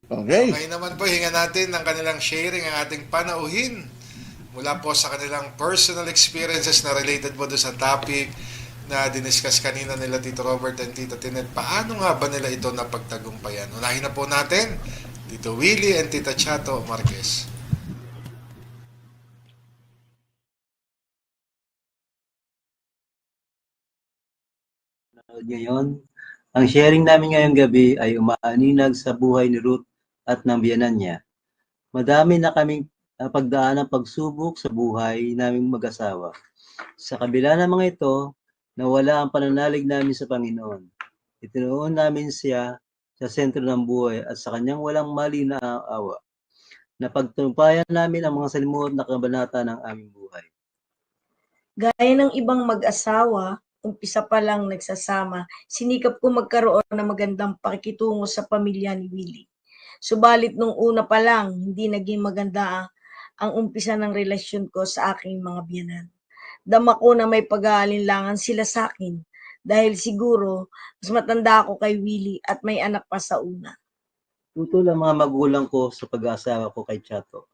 Okay. Okay naman po, hinga natin ng kanilang sharing ang ating panauhin mula po sa kanilang personal experiences na related po doon sa topic na diniscuss kanina nila Tito Robert and Tita Tinet. Paano nga ba nila ito napagtagumpayan? Unahin na po natin, Tito Willie and Tita Chato Marquez. Nanood ngayon. Ang sharing namin ngayong gabi ay umaaninag sa buhay ni Ruth at ng biyenan niya. Madami na kaming pagdaan ng pagsubok sa buhay naming mag-asawa. Sa kabila ng mga ito, nawala ang pananalig namin sa Panginoon. Itinuon namin siya sa sentro ng buhay at sa kanyang walang mali na awa. Napagtumpayan namin ang mga salimuot na kabanata ng aming buhay. Gaya ng ibang mag-asawa, umpisa pa lang nagsasama, sinikap ko magkaroon ng magandang pakikitungo sa pamilya ni Willie. Subalit nung una pa lang, hindi naging maganda ang umpisa ng relasyon ko sa aking mga biyenan. Dama ko na may pag-aalinlangan sila sa akin dahil siguro mas matanda ako kay Willie at may anak pa sa una. Tutol ang mga magulang ko sa pag-aasawa ko kay Chato.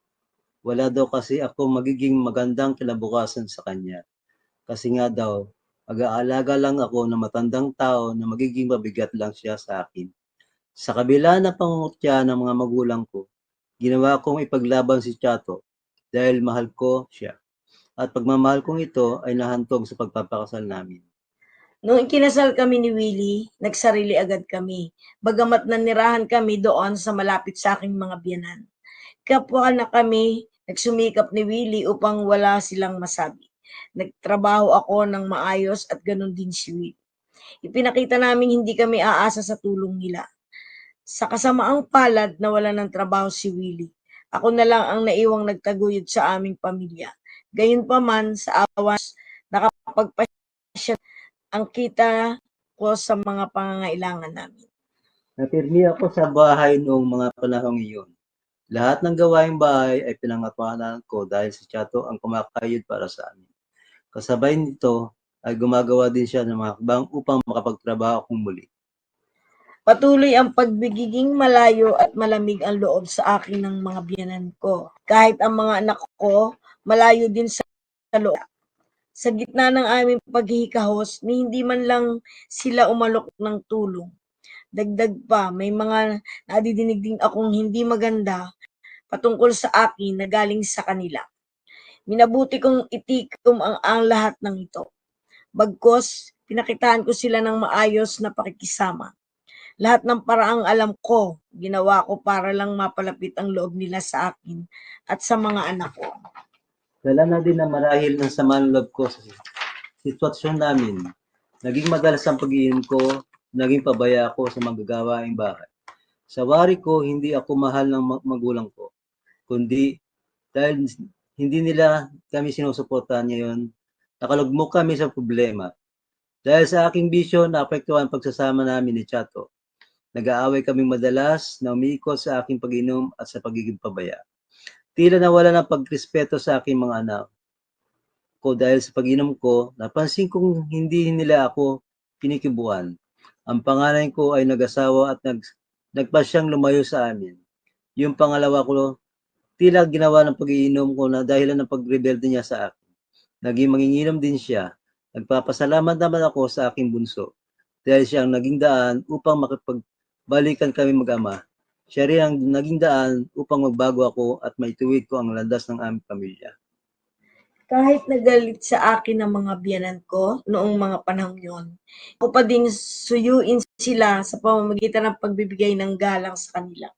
Wala daw kasi ako magiging magandang kinabukasan sa kanya. Kasi nga daw, mag-aalaga lang ako ng matandang tao na magiging mabigat lang siya sa akin. Sa kabila ng pangungutya ng mga magulang ko, ginawa kong ipaglaban si Chato dahil mahal ko siya. At pagmamahal kong ito ay nahantog sa pagpapakasal namin. Noong ikinasal kami ni Willie, nagsarili agad kami, bagamat nanirahan kami doon sa malapit sa aking mga biyanan. Kapwa na kami, nagsumikap ni Willie upang wala silang masabi. Nagtrabaho ako ng maayos at ganun din si Willie. Ipinakita namin hindi kami aasa sa tulong nila. Sa kasamaang palad na wala ng trabaho si Willie, ako na lang ang naiwang nagtaguyod sa aming pamilya. Gayunpaman, sa awas, nakapagpasya ang kita ko sa mga pangangailangan namin. Napirmi ako sa bahay noong mga panahong iyon. Lahat ng gawaing bahay ay pinangatawanan ko dahil si Chato ang kumakayod para sa amin. Kasabay nito ay gumagawa din siya ng mga hakbang upang makapagtrabaho akong muli. Patuloy ang pagbigiging malayo at malamig ang loob sa akin ng mga biyanan ko. Kahit ang mga anak ko, malayo din sa loob. Sa gitna ng aming paghihikahos, ni hindi man lang sila umalok ng tulong. Dagdag pa, may mga nadidinig din akong hindi maganda patungkol sa akin na galing sa kanila. Minabuti kong itikom ang lahat ng ito. Bagkos, pinakitaan ko sila ng maayos na pakikisama. Lahat ng paraang alam ko, ginawa ko para lang mapalapit ang loob nila sa akin at sa mga anak ko. Dala na din na marahil ng sama ng loob ko sa sitwasyon namin. Naging madalas ang pag-iinom ko, naging pabaya ako sa magagawaing bahay. Sa wari ko, hindi ako mahal ng magulang ko, kundi dahil hindi nila kami sinusuportahan ngayon, nakalugmok kami sa problema. Dahil sa aking bisyo, naapektuhan ang pagsasama namin ni Chato. Nag-aaway kaming madalas na umiikot sa aking pag-inom at sa pagiging pabaya. Tila nawala ng pagrespeto sa aking mga anak ko dahil sa pag-inom ko, napansin kong hindi nila ako kinikibuan. Ang panganay ko ay nag-asawa at nagpa siyang lumayo sa amin. Yung pangalawa ko, tila ginawa ng pag-iinom ko na dahilan ng pagrebelde niya sa akin. Naging manginginom din siya. Nagpapasalamat naman ako sa aking bunso dahil siya ang naging daan upang makipagbalikan kami mag-ama. Siya rin ang naging daan upang magbago ako at maituwid ko ang landas ng aming pamilya. Kahit nagalit sa akin ang mga biyanan ko noong mga panahon yon, ako pa ding suyuin sila sa pamamagitan ng pagbibigay ng galang sa kanila.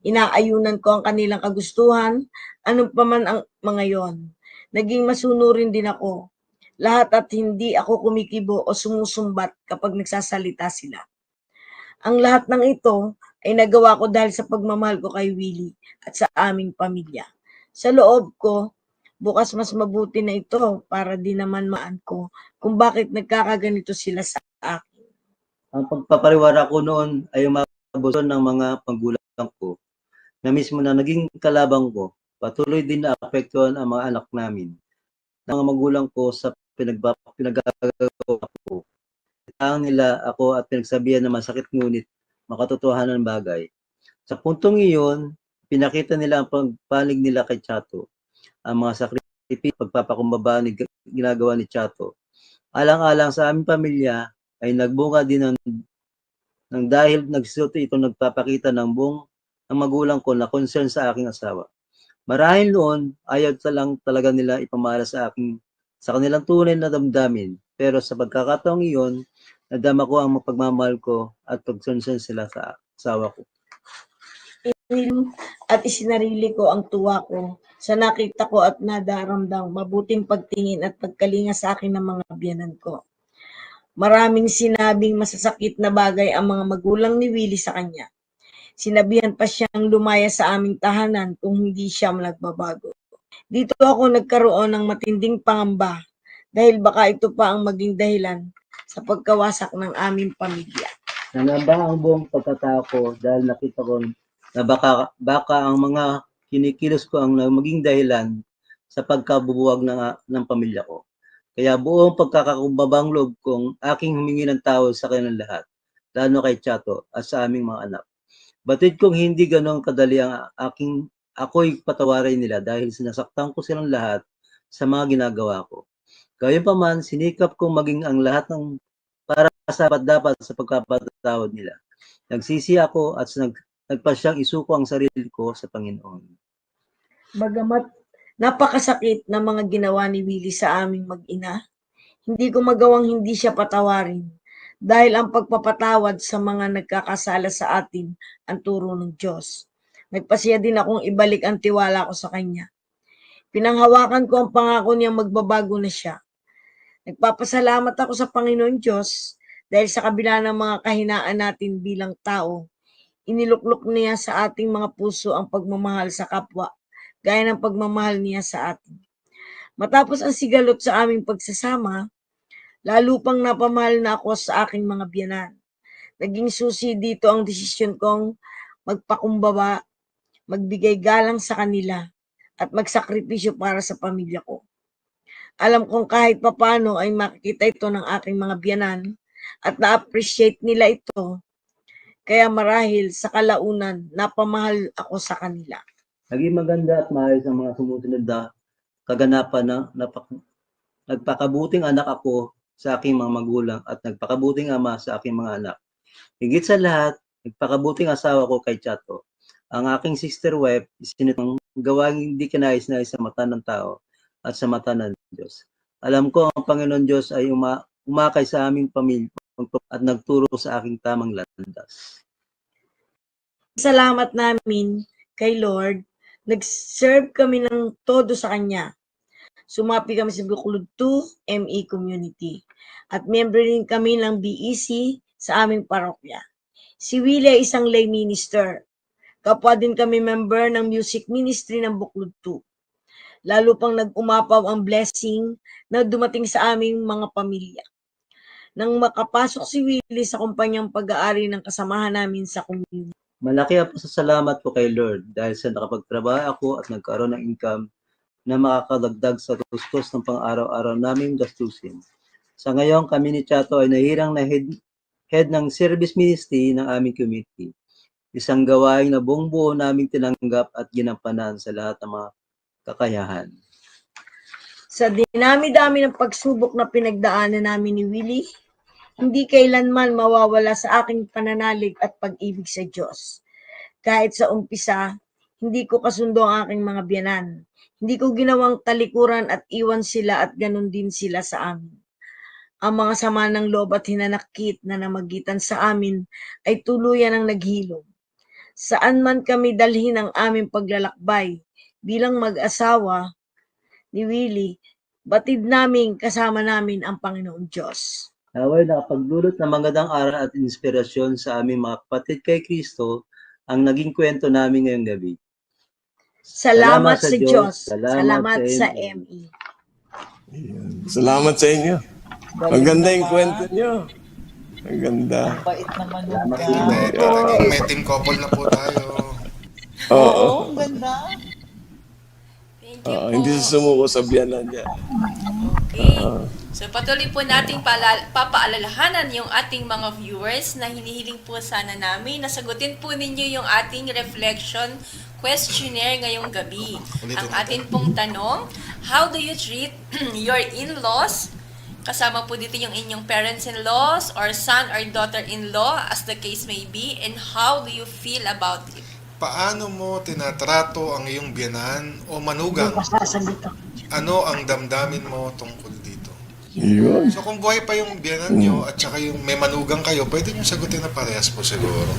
Inaayunan ko ang kanilang kagustuhan, ano pa man ang mga yon. Naging masunurin din ako. Lahat at hindi ako kumikibo o sumusumbat kapag nagsasalita sila. Ang lahat ng ito ay nagawa ko dahil sa pagmamahal ko kay Willie at sa aming pamilya. Sa loob ko, bukas mas mabuti na ito para di naman maan ko kung bakit nagkakaganito sila sa akin. Ang pagpapariwara ko noon ay umabuson ng mga panggulang ko na mismo na naging kalabang ko. Patuloy din na apektuhan ang mga anak namin ng mga magulang ko sa pinagagawa ko. Itangan nila ako at pinagsabihan na masakit ngunit makatotohanan ng bagay. Sa puntong iyon, pinakita nila ang pagpanig nila kay Chato. Ang mga sakripisyo, pagpapakumbaba ni ginagawa ni Chato. Alang-alang sa aming pamilya ay nagbunga din ng dahil nagsuot ito nagpapakita ng buong ang magulang ko na concern sa aking asawa. Marahil noon, ayaw lang talaga nila ipamahala sa kanilang tunay na damdamin. Pero sa pagkakataong iyon, nadama ko ang pagmamahal ko at pagsunsun sila sa asawa ko. At isinarili ko ang tuwa ko sa nakita ko at nadaramdang mabuting pagtingin at pagkalinga sa akin ng mga biyanan ko. Maraming sinabing masasakit na bagay ang mga magulang ni Willie sa kanya. Sinabihan pa siyang lumaya sa aming tahanan kung hindi siya nagbabago. Dito ako nagkaroon ng matinding pangamba dahil baka ito pa ang maging dahilan sa pagkawasak ng aming pamilya. Nangamba ang buong pagkatao ko dahil nakita ko na baka ang mga kinikilos ko ang maging dahilan sa pagkabubuwag ng pamilya ko. Kaya buong pagkakakumbabang loob kong aking humingi ng tawad sa kanilang lahat, lalo kay Chato at sa aming mga anak. Batid kong hindi ganong kadali ang ako'y patawarin nila dahil sinasaktan ko silang lahat sa mga ginagawa ko. Gayunpaman, sinikap kong maging ang lahat ng para sa dapat sa pagkapatawad nila. Nagsisi ako at nagpasyang isuko ang sarili ko sa Panginoon. Bagamat napakasakit ng mga ginawa ni Willie sa aming mag-ina, hindi ko magawang hindi siya patawarin dahil ang pagpapatawad sa mga nagkakasala sa atin ang turo ng Diyos. Nagpasya din akong ibalik ang tiwala ko sa Kanya. Pinanghawakan ko ang pangako niyang magbabago na siya. Nagpapasalamat ako sa Panginoon Diyos dahil sa kabila ng mga kahinaan natin bilang tao, iniluklok niya sa ating mga puso ang pagmamahal sa kapwa, gaya ng pagmamahal niya sa atin. Matapos ang sigalot sa aming pagsasama, lalo pang napamahal na ako sa aking mga biyanan. Naging susi dito ang desisyon kong magpakumbaba, magbigay galang sa kanila, at magsakripisyo para sa pamilya ko. Alam kong kahit papano ay makikita ito ng aking mga biyanan at na-appreciate nila ito. Kaya marahil sa kalaunan, napamahal ako sa kanila. Naging maganda at maayos ang mga sumusunod na kaganapan na nagpakabuting anak ako sa aking mga magulang at nagpakabuting ama sa aking mga anak. Higit sa lahat, nagpakabuting asawa ko kay Chato. Ang aking sister wife, isinitang gawaing hindi kinais-nais sa mata ng tao at sa mata ng Diyos. Alam ko ang Panginoon Diyos ay umakay sa aming pamilya at nagturo sa aking tamang landas. Salamat namin kay Lord, nag-serve kami ng todo sa Kanya. Sumapi kami sa Buklod 2 ME Community at member din kami ng BEC sa aming parokya. Si Willie ay isang lay minister. Kapwa din kami member ng music ministry ng Buklod 2. Lalo pang nag-umapaw ang blessing na dumating sa aming mga pamilya. Nang makapasok si Willie sa kumpanyang pag-aari ng kasamahan namin sa community. Malaki ang pasasalamat ko kay Lord dahil sa nakapagtrabaho ako at nagkaroon ng income na makakadagdag sa tustos ng pang-araw-araw naming gastusin. Sa ngayon, kami ni Chato ay nahirang na head ng service ministry ng aming community. Isang gawain na buong buo naming tinanggap at ginampanan sa lahat ng mga kakayahan. Sa dinami-dami ng pagsubok na pinagdaanan namin ni Willie, hindi kailanman mawawala sa aking pananalig at pag-ibig sa Diyos. Kahit sa umpisa, hindi ko kasundo ang aking mga biyanan. Hindi ko ginawang talikuran at iwan sila at ganun din sila sa amin. Ang mga sama ng loob at hinanakit na namagitan sa amin ay tuluyan ang naghilom. Saan man kami dalhin ang aming paglalakbay bilang mag-asawa ni Willie, batid namin kasama namin ang Panginoon Diyos. Naway nakapaglulot ng magandang aral at inspirasyon sa aming mga kapatid kay Kristo ang naging kwento namin ngayong gabi. Salamat sa Diyos. Salamat Salamat sa sa ME. ME. Salamat sa inyo. Ang ganda yung kwento nyo. Ang ganda. Bait naman nun Salamat ka. sa inyo. Talagang may team couple na po tayo. Oo, ang ganda. Hindi sa sumuko sa biyanan niya. Okay. So patuloy po nating papaalalahanan yung ating mga viewers na hinihiling po sana namin nasagutin po ninyo yung ating reflection questionnaire ngayong gabi. Ulitin Ang natin. atin pong tanong, how do you treat your in-laws? Kasama po dito yung inyong parents-in-laws or son or daughter-in-law as the case may be, and how do you feel about it? Paano mo tinatrato ang iyong biyanan o manugang? Sasagot ako. Ano ang damdamin mo tungkol dito? Yun. So kung buhay pa yung biyanan nyo at saka yung may manugang kayo, pwede nyo sagutin na parehas po siguro.